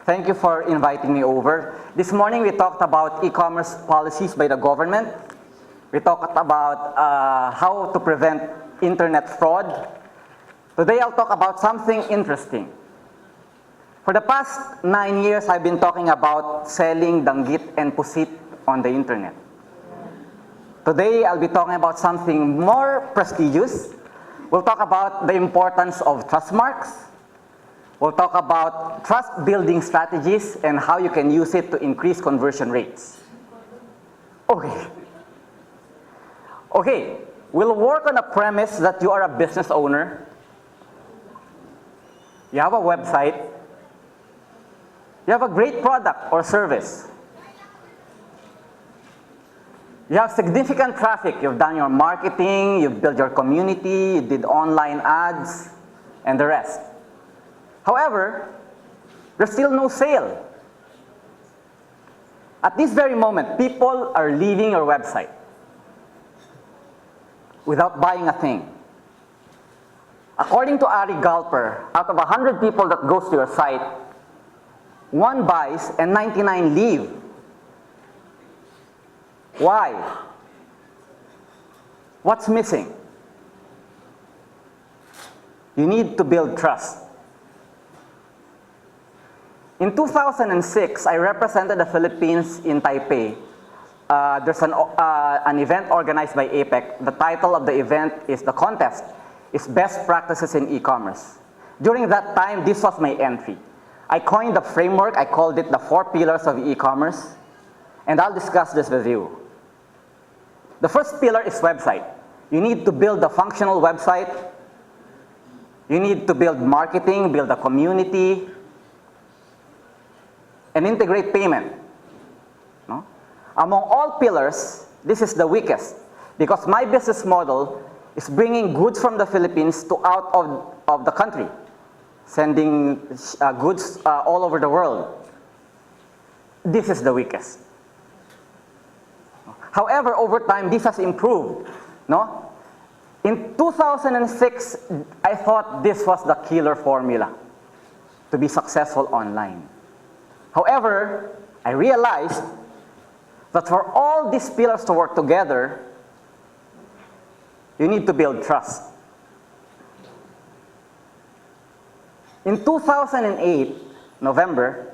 Thank you for inviting me over. This morning we talked about e-commerce policies by the government. We talked about how to prevent internet fraud. Today I'll talk about something interesting. For the past 9 years, I've been talking about selling danggit and pusit on the internet. Today I'll be talking about something more prestigious. We'll talk about the importance of trust marks. We'll talk about trust-building strategies and how you can use it to increase conversion rates. Okay, we'll work on a premise that you are a business owner. You have a website. You have a great product or service. You have significant traffic. You've done your marketing, you've built your community, you did online ads, and the rest. However, there's still no sale. At this very moment, people are leaving your website without buying a thing. According to Ari Galper, out of 100 people that goes to your site, 1 buys and 99 leave. Why? What's missing? You need to build trust. In 2006, I represented the Philippines in Taipei. There's an event organized by APEC. The title of the event is the contest is Best Practices in E-Commerce. During that time, this was my entry. I coined the framework. I called it the 4 pillars of e-commerce. And I'll discuss this with you. The first pillar is website. You need to build a functional website. You need to build marketing, build a community, and integrate payment. No? Among all pillars, this is the weakest because my business model is bringing goods from the Philippines to out of the country, sending goods all over the world. This is the weakest. However, over time, this has improved. No? In 2006, I thought this was the killer formula to be successful online. However, I realized that for all these pillars to work together, you need to build trust. In 2008, November,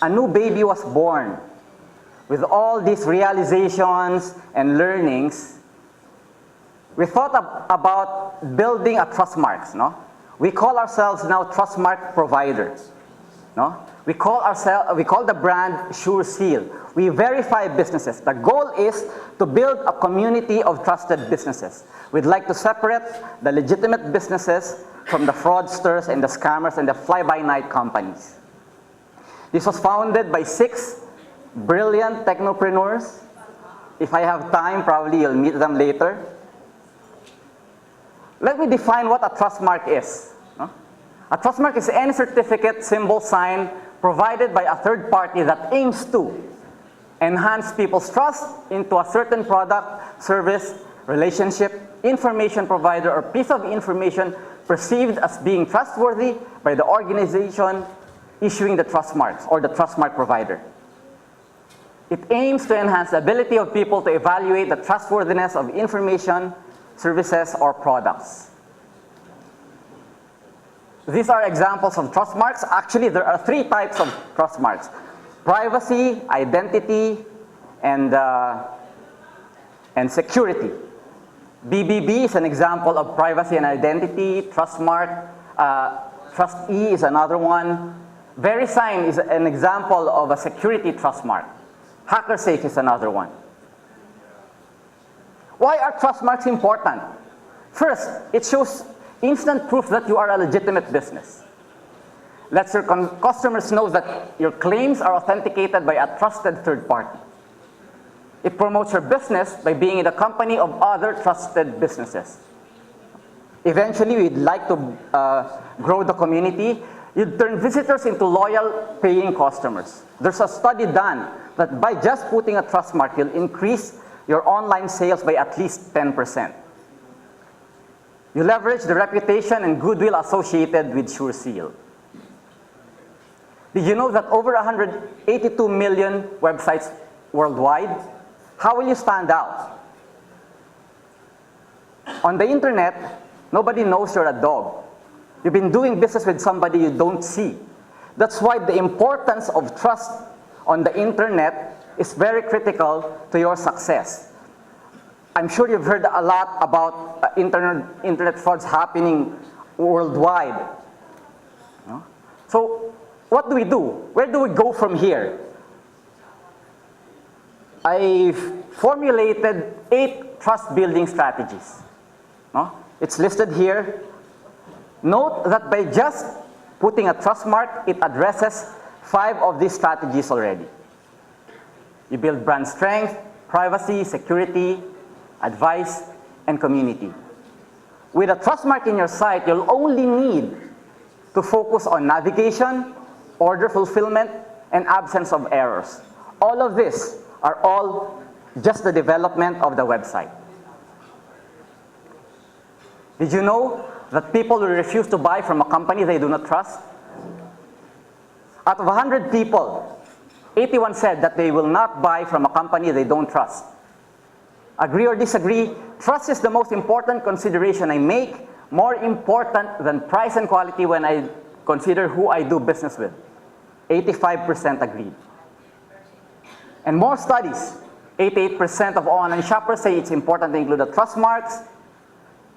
a new baby was born. With all these realizations and learnings, we thought about building a trust marks. No? We call ourselves now trust mark providers. No? We call the brand Sure Seal. We verify businesses. The goal is to build a community of trusted businesses. We'd like to separate the legitimate businesses from the fraudsters and the scammers and the fly-by-night companies. This was founded by 6 brilliant technopreneurs. If I have time, probably you'll meet them later. Let me define what a trust mark is. A trust mark is any certificate, symbol, sign provided by a third party that aims to enhance people's trust into a certain product, service, relationship, information provider, or piece of information perceived as being trustworthy by the organization issuing the trust marks or the trust mark provider. It aims to enhance the ability of people to evaluate the trustworthiness of information, services, or products. These are examples of trust marks. Actually, there are 3 types of trust marks: privacy, identity, and security. BBB is an example of privacy and identity. Trust mark, Trust E is another one. VeriSign is an example of a security trust mark. HackerSafe is another one. Why are trust marks important? First, it shows instant proof that you are a legitimate business. Lets your customers know that your claims are authenticated by a trusted third party. It promotes your business by being in the company of other trusted businesses. Eventually, we'd like to grow the community. You'd turn visitors into loyal paying customers. There's a study done that by just putting a trust mark, you'll increase your online sales by at least 10%. You leverage the reputation and goodwill associated with Sure Seal. Did you know that over 182 million websites worldwide? How will you stand out? On the internet, nobody knows you're a dog. You've been doing business with somebody you don't see. That's why the importance of trust on the internet is very critical to your success. I'm sure you've heard a lot about internet frauds happening worldwide. No? So, what do we do? Where do we go from here? I've formulated 8 trust building strategies. No? It's listed here. Note that by just putting a trust mark, it addresses 5 of these strategies already. You build brand strength, privacy, security, advice, and community. With a trust mark in your site, you'll only need to focus on navigation, order fulfillment, and absence of errors. All of this are all just the development of the website. Did you know that people will refuse to buy from a company they do not trust? Out of 100 people, 81 said that they will not buy from a company they don't trust. Agree or disagree, trust is the most important consideration I make, more important than price and quality when I consider who I do business with. 85% agreed. And more studies, 88% of online shoppers say it's important to include the trust marks.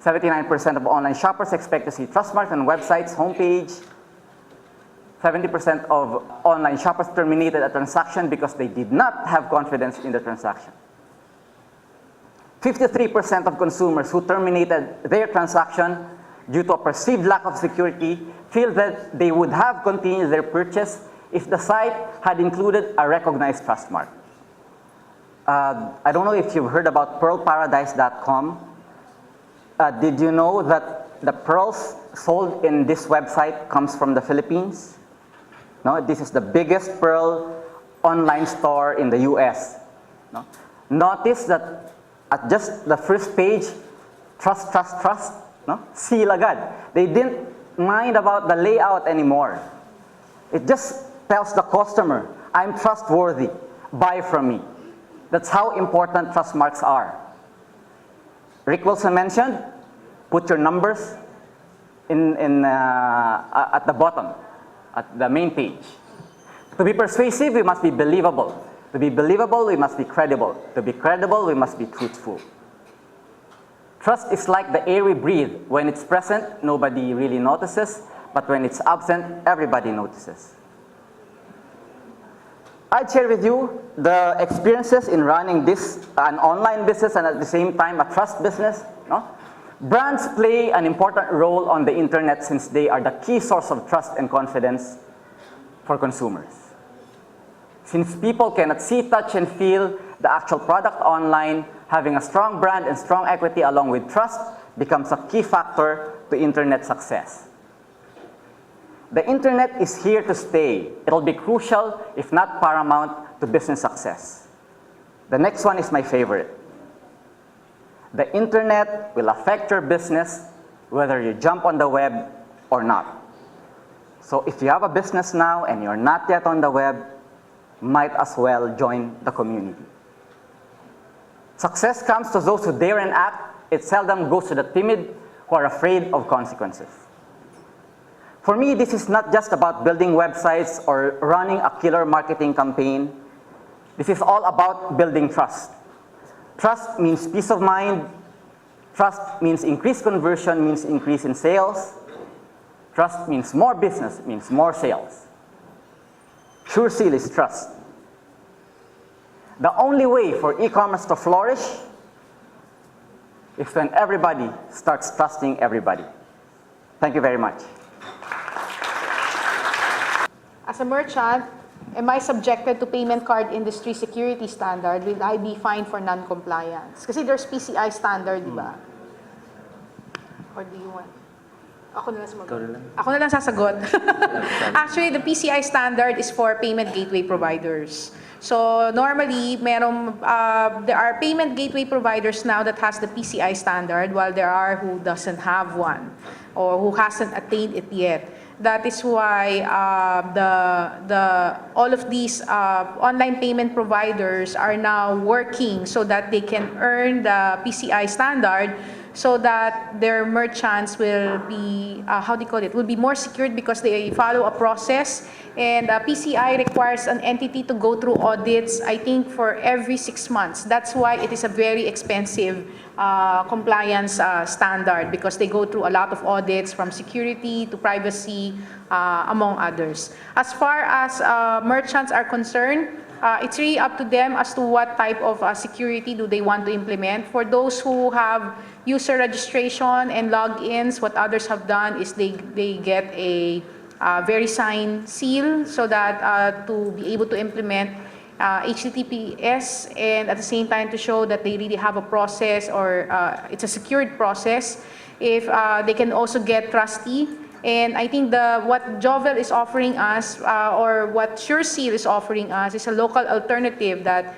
79% of online shoppers expect to see trust marks on websites, homepage. 70% of online shoppers terminated a transaction because they did not have confidence in the transaction. 53% of consumers who terminated their transaction due to a perceived lack of security feel that they would have continued their purchase if the site had included a recognized trust mark. I don't know if you've heard about pearlparadise.com. Did you know that the pearls sold in this website comes from the Philippines? No, this is the biggest pearl online store in the US. No? Notice that at just the first page, trust, trust, trust, no? Seal agad. They didn't mind about the layout anymore. It just tells the customer, I'm trustworthy, buy from me. That's how important trust marks are. Rick Wilson mentioned, put your numbers at the bottom, at the main page. To be persuasive, we must be believable. To be believable, we must be credible. To be credible, we must be truthful. Trust is like the air we breathe. When it's present, nobody really notices, but when it's absent, everybody notices. I'd share with you the experiences in running an online business and at the same time a trust business. No? Brands play an important role on the internet since they are the key source of trust and confidence for consumers. Since people cannot see, touch, and feel the actual product online, having a strong brand and strong equity along with trust becomes a key factor to internet success. The internet is here to stay. It'll be crucial, if not paramount, to business success. The next one is my favorite. The internet will affect your business whether you jump on the web or not. So if you have a business now and you're not yet on the web, might as well join the community. Success comes to those who dare and act. It seldom goes to the timid who are afraid of consequences. For me, this is not just about building websites or running a killer marketing campaign. This is all about building trust. Trust means peace of mind. Trust means increased conversion, means increase in sales. Trust means more business, means more sales. Sure seal is trust. The only way for e-commerce to flourish is when everybody starts trusting everybody. Thank you very much. As a merchant, am I subjected to payment card industry security standard? Will I be fined for non-compliance? Kasi there's PCI standard, di ba? Or do you want? Ako na lang sumagot. Ako na lang sasagot. Actually, the PCI standard is for payment gateway providers. So normally, there are payment gateway providers now that has the PCI standard, while there are who doesn't have one or who hasn't attained it yet. That is why all of these online payment providers are now working so that they can earn the PCI standard, so that their merchants will be, how do you call it, will be more secured because they follow a process. And PCI requires an entity to go through audits, I think, for every 6 months. That's why it is a very expensive compliance standard, because they go through a lot of audits, from security to privacy, among others. As far as merchants are concerned, it's really up to them as to what type of security do they want to implement. For those who have user registration and logins, what others have done is they get a VeriSign seal, so that to be able to implement HTTPS, and at the same time to show that they really have a process, or it's a secured process. If they can also get Trustee. And I think what Jovel is offering us, or what SureSeal is offering us, is a local alternative that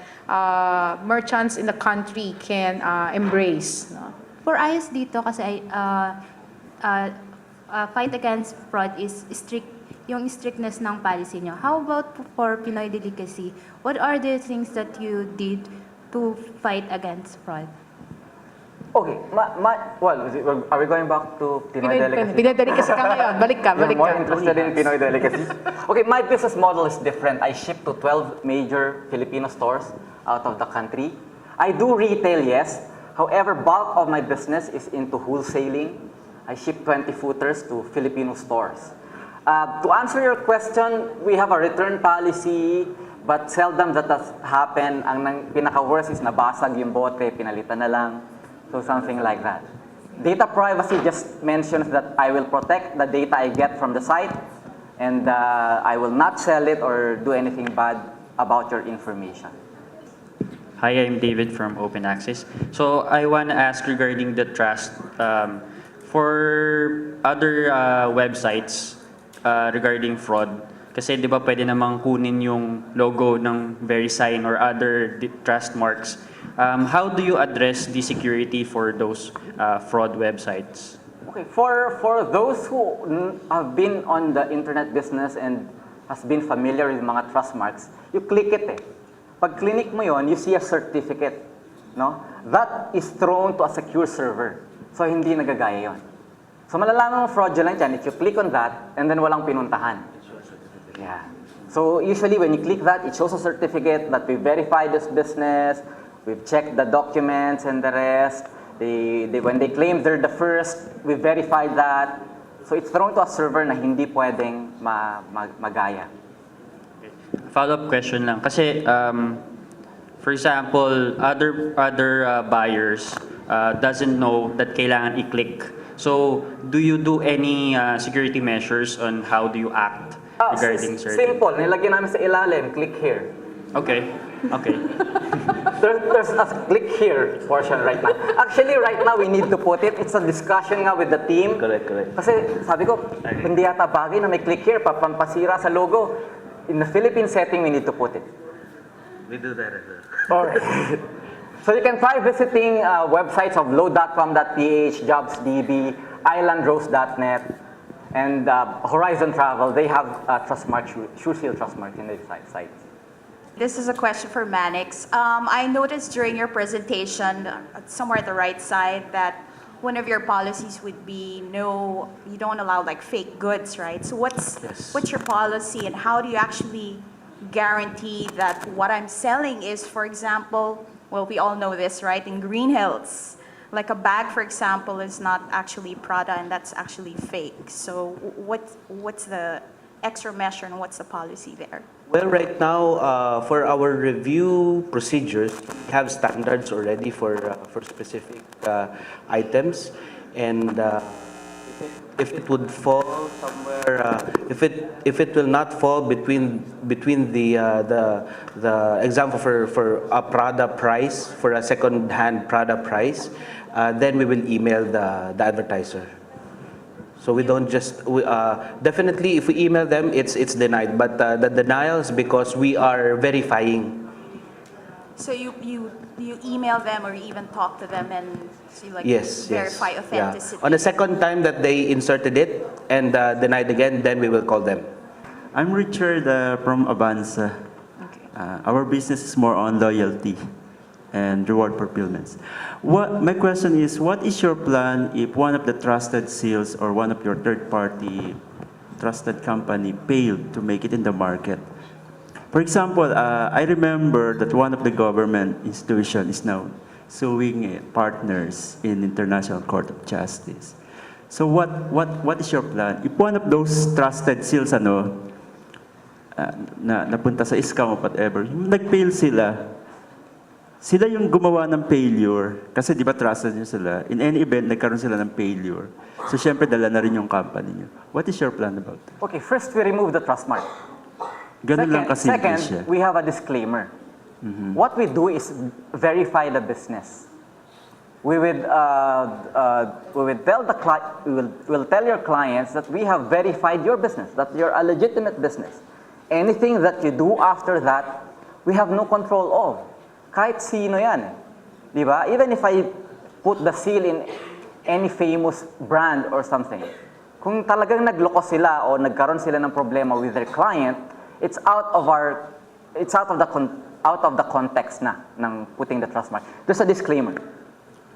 merchants in the country can embrace. No? For ayos dito kasi fight against fraud is yung strictness ng policy nyo. How about for Pinoy delicacy? What are the things that you did to fight against fraud? Okay, well, are we going back to Pinoy delicacy? Pinoy delicacy ka ngayon. Balik ka. You're more interested in Pinoy delicacy? Okay, my business model is different. I ship to 12 major Filipino stores out of the country. I do retail, yes. However, bulk of my business is into wholesaling. I ship 20 footers to Filipino stores. To answer your question, we have a return policy, but seldom that has happened. Ang pinaka-worst is nabasag yung bote, pinalitan na lang. So something like that. Data privacy just mentions that I will protect the data I get from the site, and I will not sell it or do anything bad about your information. Hi, I'm David from Open Access. So I want to ask regarding the trust for other websites regarding fraud. Kasi di ba pwede namang kunin yung logo ng VeriSign or other trust marks. How do you address the security for those fraud websites? Okay, for those who have been on the internet business and has been familiar with mga trust marks, you click it eh. Pag click mo yon, you see a certificate, no? That is thrown to a secure server. So hindi nagagaya yon. So malalaman mo fraudulent yan if you click on that and then walang pinuntahan. Yeah. So usually when you click that, it shows a certificate that we verified this business, we've checked the documents and the rest. When they claim they're the first, we verified that. So it's thrown to a server na hindi pwedeng magaya. Follow-up question lang. Kasi, for example, other buyers doesn't know that kailangan i-click. So, do you do any security measures on how do you act regarding certain? Simple. Nilagyan namin sa ilalim, click here. Okay. Okay. There's a click here portion right now. Actually, right now, we need to put it. It's a discussion nga with the team. Correct. Kasi sabi ko, hindi yata bagay na may click here, pampasira sa logo. In the Philippine setting, we need to put it. We do that as well. Alright. So you can try visiting websites of load.com.ph, JobsDB, islandrose.net, and Horizon Travel. They have Trustmark, SureSeal Trustmark in their sites. This is a question for Manix. I noticed during your presentation, somewhere at the right side, that one of your policies would be you don't allow like fake goods, right? So what's your policy, and how do you actually guarantee that what I'm selling is, for example, well, we all know this, right? In Green Hills, like a bag, for example, is not actually Prada, and that's actually fake. So what's the extra measure, and what's the policy there? Well, right now, for our review procedures, we have standards already for specific items, and if it would fall somewhere, if it will not fall between the example for a Prada price, for a second-hand Prada price, then we will email the advertiser. So we don't just, definitely if we email them, it's denied. But the denial is because we are verifying. So you email them or you even talk to them and so you like Yes, verify yes. authenticity? Yeah. On the second time that they inserted it and denied again, then we will call them. I'm Richard from Avanza. Okay. Our business is more on loyalty and reward fulfillments. My question is, what is your plan if one of the trusted seals or one of your third-party trusted company failed to make it in the market? For example, I remember that one of the government institutions is now suing partners in International Court of Justice. So what is your plan? If one of those trusted seals napunta sa scam or whatever, yung nag-fail sila yung gumawa ng failure, kasi di ba trusted nyo sila, in any event, nagkaroon sila ng failure. So syempre, dala na rin yung company nyo. What is your plan about that? Okay, first we remove the trust mark. Ganun lang kasimple Second, siya. we have a disclaimer. What we do is verify the business. We will tell your clients that we have verified your business, that you're a legitimate business. Anything that you do after that, we have no control of. Kahit sino yan. Di ba? Even if I put the seal in any famous brand or something, kung talagang nagloko sila o nagkaroon sila ng problema with their client, it's out of the context na ng putting the trust mark. There's a disclaimer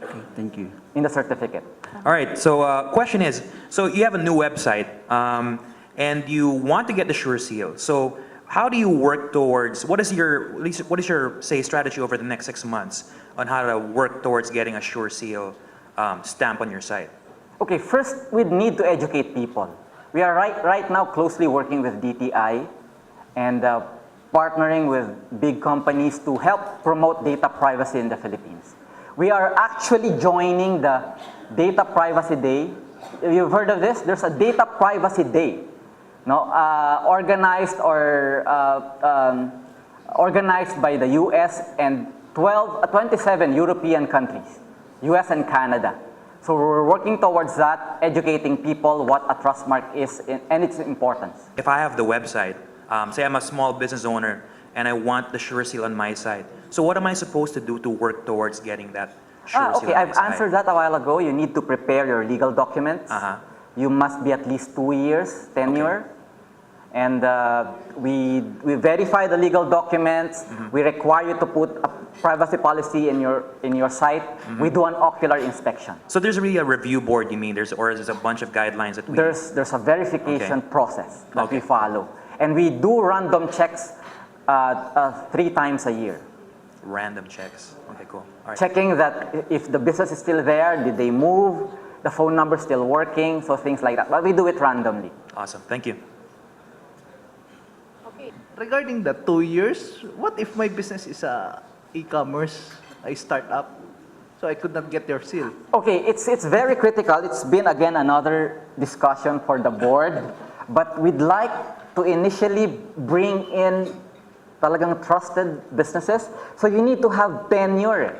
Okay, thank you. in the certificate. All right, so question is, so you have a new website, and you want to get the Sure Seal. So how do you work towards, what is your, say, strategy over the next 6 months on how to work towards getting a Sure Seal stamp on your site? Okay, first we need to educate people. We are right now closely working with DTI and partnering with big companies to help promote data privacy in the Philippines. We are actually joining the Data Privacy Day. You've heard of this? There's a Data Privacy Day, no, organized by the US and 27 European countries, US and Canada. So we're working towards that, educating people what a trust mark is and its importance. If I have the website, say I'm a small business owner and I want the Sure Seal on my site, so what am I supposed to do to work towards getting that Sure Seal Okay, on my I've site? answered that a while ago. You need to prepare your legal documents. You must be at least 2 years tenure. And we verify the legal documents. We require you to put a privacy policy in your site. We do an ocular inspection. So there's really a review board, you mean? Or is there a bunch of guidelines that we... There's a verification process that we Okay. follow. And we do random checks 3 times a year. Random checks. Okay, cool. All right. Checking that if the business is still there, did they move, the phone number is still working, so things like that. But we do it randomly. Awesome. Thank you. Regarding the 2 years, what if my business is a e-commerce, a startup, so I could not get your seal? Okay, it's very critical. It's been again another discussion for the board, but we'd like to initially bring in talagang trusted businesses. So you need to have tenure.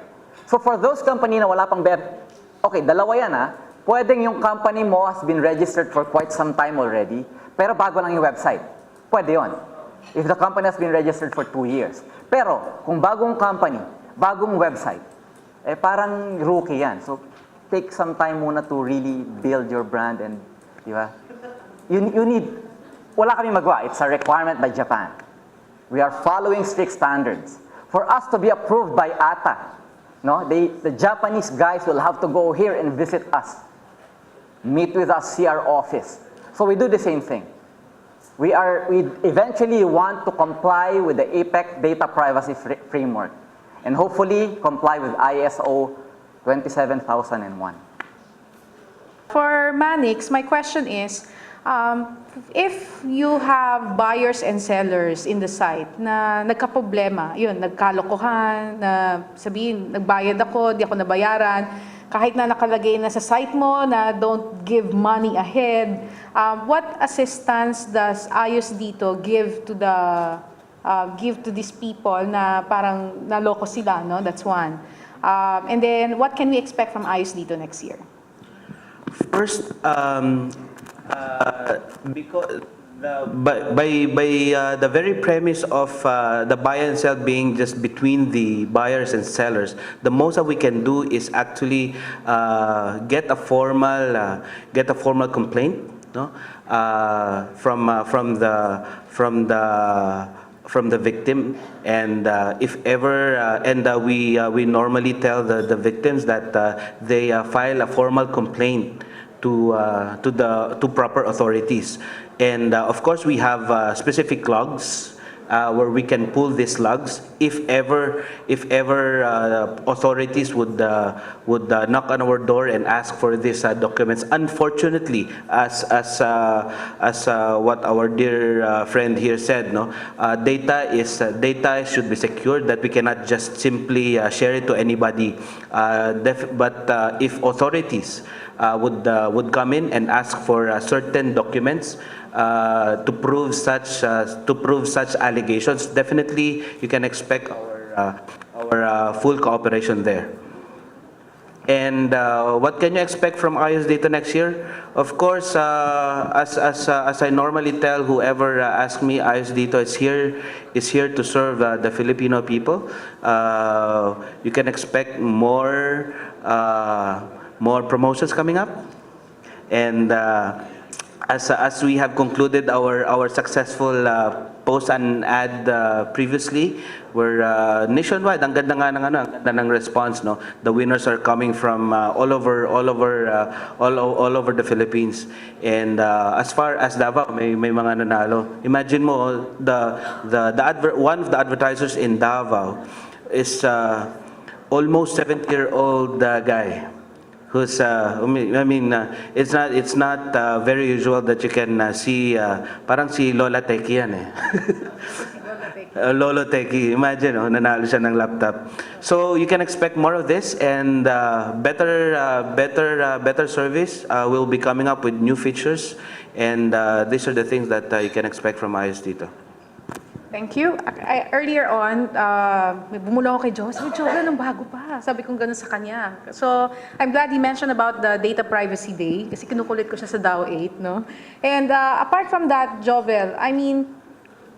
So for those company na wala pang okay, dalawa yan Pwedeng yung company mo has been registered for quite some time already, pero bago lang yung website. Pwede yon. If the company has been registered for 2 years. Pero kung bagong company, bagong website, parang rookie yan. So take some time muna to really build your brand and, di ba? You need, wala kami magawa. It's a requirement by Japan. We are following strict standards. For us to be approved by ATA, no, the Japanese guys will have to go here and visit us, meet with us, see our office. So we do the same thing. We eventually want to comply with the APEC data privacy framework and hopefully comply with ISO 27001. For Manix, my question is, if you have buyers and sellers in the site na nagkaproblema, yun, nagkalokohan, na sabihin, nagbayad ako, di ako nabayaran, kahit na nakalagay na sa site mo na don't give money ahead, what assistance does ayos dito give to these people na parang naloko sila, no? That's one. And then, what can we expect from ayos dito next year? First, because By the very premise of the buy and sell being just between the buyers and sellers, the most that we can do is actually get a formal complaint, no, from the victim, and if ever we normally tell the victims that they file a formal complaint to proper authorities. And of course, we have specific logs where we can pull these logs if ever authorities would knock on our door and ask for these documents. Unfortunately, as what our dear friend here said, no, data should be secured, that we cannot just simply share it to anybody. But if authorities would come in and ask for certain documents to prove such allegations, definitely you can expect our full cooperation there. And what can you expect from IOS Data next year? Of course, as I normally tell whoever asks me, IOS Data is here to serve the Filipino people. You can expect more promotions coming up, and as we have concluded our successful post and ad previously, we're nationwide. Ang ganda nga ng ang ganda ng response, no. The winners are coming from all over the Philippines, and as far as Davao, may mga nanalo. Imagine mo, one of the advertisers in Davao is almost 70-year-old guy, who's it's not very usual that you can see parang si Lola Teki yan eh. Lolo Teki, imagine, nanalo siya ng laptop. So you can expect more of this, and better service. We'll be coming up with new features, and these are the things that you can expect from IOS Dito. Thank you. Earlier on, may bumulong ako kay Jo. Sabi, Jo, anong bago pa? Sabi kong ganun sa kanya. So, I'm glad he mentioned about the Data Privacy Day kasi kinukulit ko siya sa DAO 8, no? And apart from that, Jovel, I mean,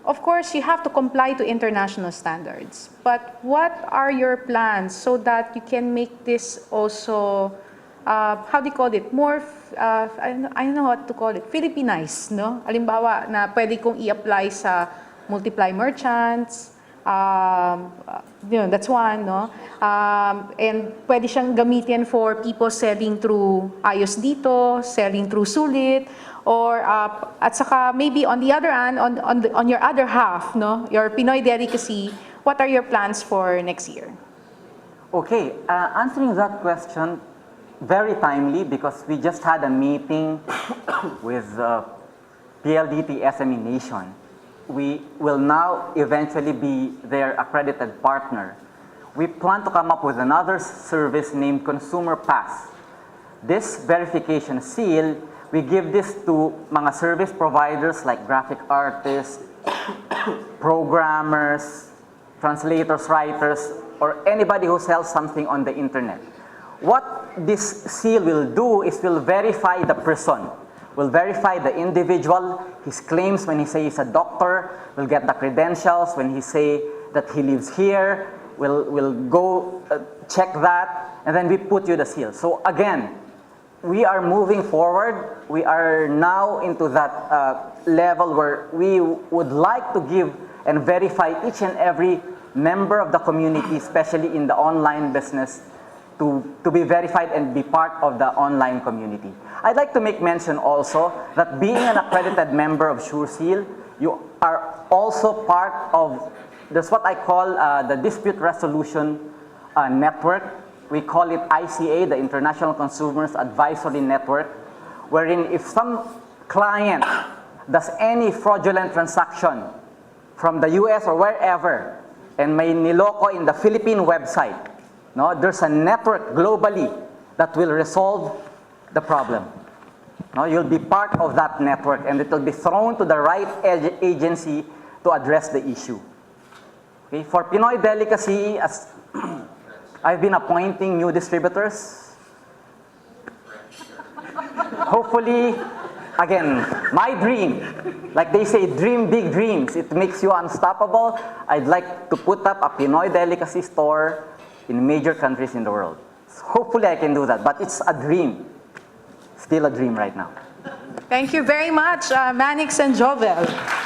of course, you have to comply to international standards. But what are your plans so that you can make this also, how do you call it, more, I don't know what to call it, Philippinized, no? Halimbawa, na pwede kong i-apply sa multiply merchants, that's one, no? And pwede siyang gamitin for people selling through IOS Dito, selling through Sulit, or at saka maybe on the other hand, on your other half, no, your Pinoy delicacy, what are your plans for next year? Okay, answering that question, very timely, because we just had a meeting with PLDT SME Nation. We will now eventually be their accredited partner. We plan to come up with another service named Consumer Pass. This verification seal, we give this to mga service providers like graphic artists, programmers, translators, writers, or anybody who sells something on the internet. What this seal will do is will verify the person. Will verify the individual, his claims when he says he's a doctor, will get the credentials when he say that he lives here, we'll go check that, and then we put you the seal. So again, we are moving forward. We are now into that level where we would like to give and verify each and every member of the community, especially in the online business, to be verified and be part of the online community. I'd like to make mention also that being an accredited member of SureSeal, you are also part of, there's what I call the Dispute Resolution Network. We call it ICA, the International Consumers Advisory Network, wherein if some client does any fraudulent transaction from the US or wherever, and may niloko in the Philippine website, no, there's a network globally that will resolve the problem. No, you'll be part of that network, and it will be thrown to the right agency to address the issue. Okay? For Pinoy Delicacy, as I've been appointing new distributors. Hopefully, Again, my dream, like they say, dream big dreams. It makes you unstoppable. I'd like to put up a Pinoy delicacy store in major countries in the world. So hopefully I can do that, but it's a dream. Still a dream right now. Thank you very much, Manix and Jovel.